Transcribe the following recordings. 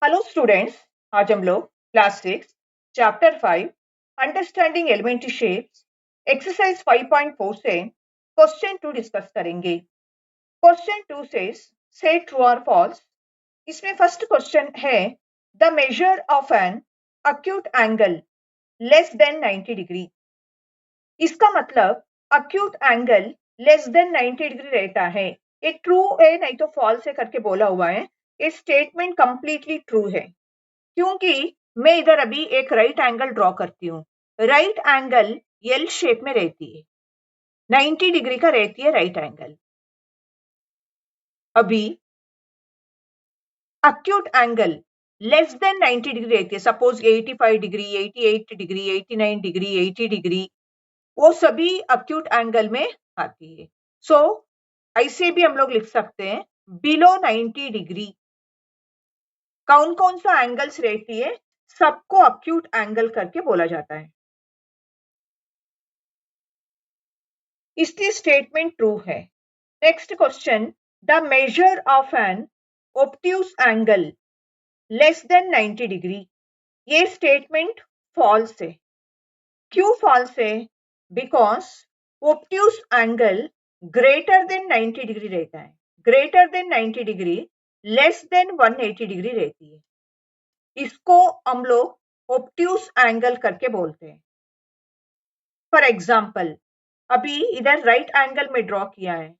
Hello students, आज हम लोग class 6 chapter 5 understanding elementary shapes exercise 5.4 से क्वेश्चन 2 डिस्कस करेंगे। क्वेश्चन 2 से ट्रू और फॉल्स। इसमें फर्स्ट क्वेश्चन है the measure of an acute angle less than 90 degree. इसका मतलब acute angle less than 90 degree रहता है। ये ट्रू है नहीं तो फॉल्स है करके बोला हुआ है। ये स्टेटमेंट कंप्लीटली ट्रू है क्योंकि मैं इधर अभी एक राइट एंगल ड्रॉ करती हूँ। राइट एंगल एल शेप में रहती है, 90 डिग्री का रहती है राइट एंगल। अभी acute angle less than 90 degree रहती है, suppose 85 degree, 88 degree, 89 degree, 80 degree, वो सभी अक्यूट एंगल में आती है। सो ऐसे भी हम लोग लिख सकते हैं बिलो 90 डिग्री कौन कौन सा एंगल्स रहती है, सबको अक्यूट एंगल करके बोला जाता है। इसलिए स्टेटमेंट ट्रू है। Next question, the measure of an obtuse angle less than 90 degree. ये स्टेटमेंट फॉल्स है। क्यों फॉल्स है? Because obtuse angle greater than 90 degree रहता है। Greater than 90 degree less than 180 degree रहती है। इसको हम लोग ऑब्ट्यूज एंगल करके बोलते हैं। फॉर एग्जाम्पल, अभी इधर राइट एंगल में ड्रॉ किया है,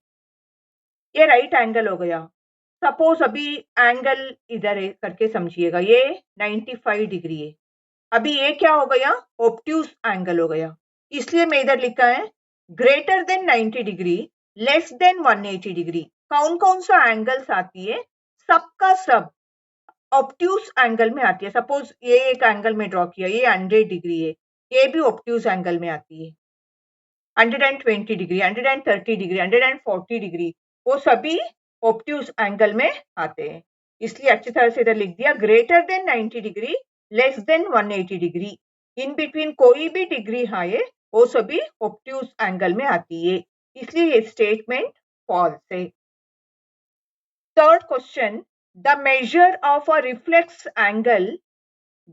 ये राइट एंगल हो गया। सपोज अभी एंगल इधर है करके समझिएगा, ये 95 डिग्री है। अभी ये क्या हो गया? ऑब्ट्यूज एंगल हो गया। इसलिए मैं इधर लिखा है greater than 90 degree less than 180 degree. कौन कौन सा एंगल्स आती है? सबका सब ऑब्ट्यूज एंगल में आती है। सपोज ये एक एंगल में ड्रॉ किया, ये 100 डिग्री है, ये भी ऑब्ट्यूज एंगल में आती है। 120 डिग्री, 130 डिग्री, 140 डिग्री, वो सभी ऑब्ट्यूज एंगल में आते हैं। इसलिए अच्छी तरह से इधर लिख दिया greater than 90 degree less than 180 degree. In between कोई भी डिग्री है वो सभी ऑब्ट्यूज एंगल में आती है। इसलिए ये स्टेटमेंट फॉल्स है। Third question, the measure of a reflex angle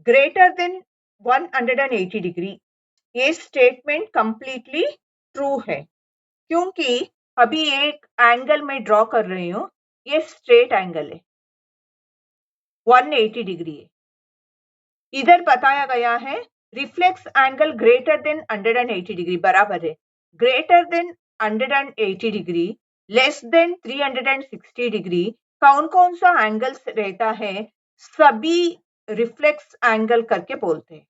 greater then 180 degree. ये स्टेटमेंट कंप्लीटली ट्रू है क्योंकि अभी एक एंगल में ड्रॉ कर रही हूं, ये स्ट्रेट एंगल है, 180 डिग्री है। इधर बताया गया है reflex angle greater then 180 degree बराबर है greater then 180 degree less then 360 degree. कौन कौन सा एंगल्स रहता है, सभी रिफ्लेक्स एंगल करके बोलते हैं।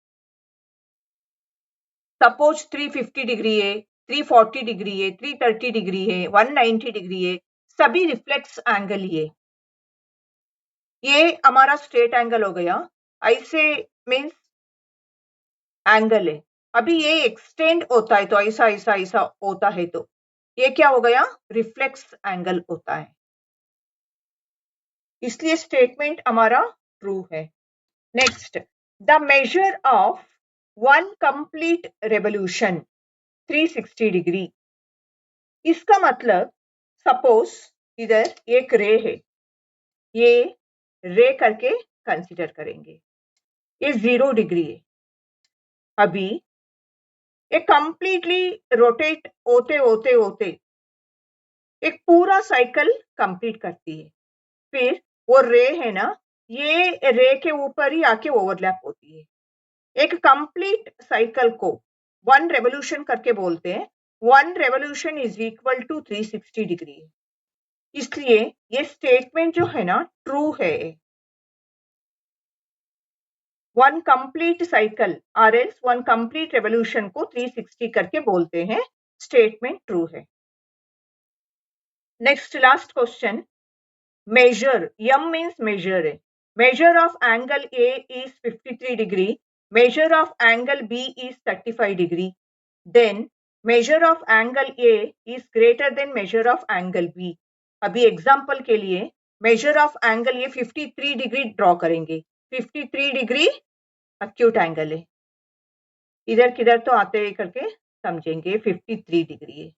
सपोज 350 डिग्री है, 340 डिग्री है, 330 डिग्री है, 190 डिग्री है, सभी रिफ्लेक्स एंगल ये हमारा स्ट्रेट एंगल हो गया। ऐसे मीन्स एंगल है। अभी ये एक्सटेंड होता है तो ऐसा ऐसा ऐसा होता है तो ये क्या हो गया? रिफ्लेक्स एंगल होता है। इसलिए स्टेटमेंट हमारा ट्रू है। Next, the measure of one complete revolution 360 degree. इसका मतलब सपोज इधर एक रे है, ये रे करके कंसीडर करेंगे, ये 0 डिग्री है। अभी ये कंप्लीटली रोटेट होते होते होते एक पूरा साइकिल कंप्लीट करती है। फिर वो रे है ना, ये रे के ऊपर ही आके ओवरलैप होती है। एक कंप्लीट साइकिल को वन रेवोल्यूशन करके बोलते हैं। One revolution is equal to 360 degree. इसलिए ये स्टेटमेंट जो है ना ट्रू है। वन कंप्लीट साइकिल और एल्स वन कंप्लीट रेवोल्यूशन को 360 करके बोलते हैं। स्टेटमेंट ट्रू है। Next last question, measure, M means measure है। Measure of angle A is 53 degree, measure of angle B is 35 degree, then measure of angle A is greater than measure of angle B. अभी example के लिए major of angle ये 53 degree draw करेंगे। 53 degree acute angle है, इधर किधर तो आते हैं करके समझेंगे। 53 डिग्री है।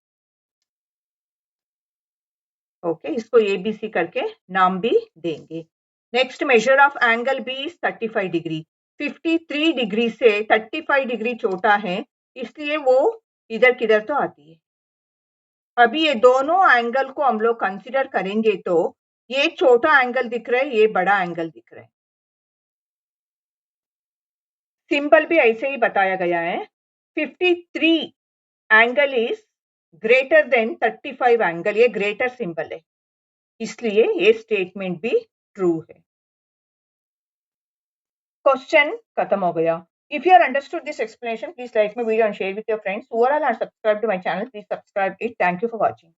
ओके, इसको ABC करके नाम भी देंगे। Next measure of angle B is 35 डिग्री। 53 डिग्री से 35 डिग्री छोटा है, इसलिए वो इधर किधर तो आती है। अभी ये दोनों एंगल को हम लोग कंसिडर करेंगे तो ये छोटा एंगल दिख रहा है, ये बड़ा एंगल दिख रहा है। सिंबल भी ऐसे ही बताया गया है। 53 angle is greater then 35 angle, ये ग्रेटर सिंबल है, इसलिए ये स्टेटमेंट भी ट्रू है। क्वेश्चन खत्म हो गया। If you have understood this explanation, please like my video and share with your friends. Who are all are subscribed to my channel, please subscribe it. Thank you for watching.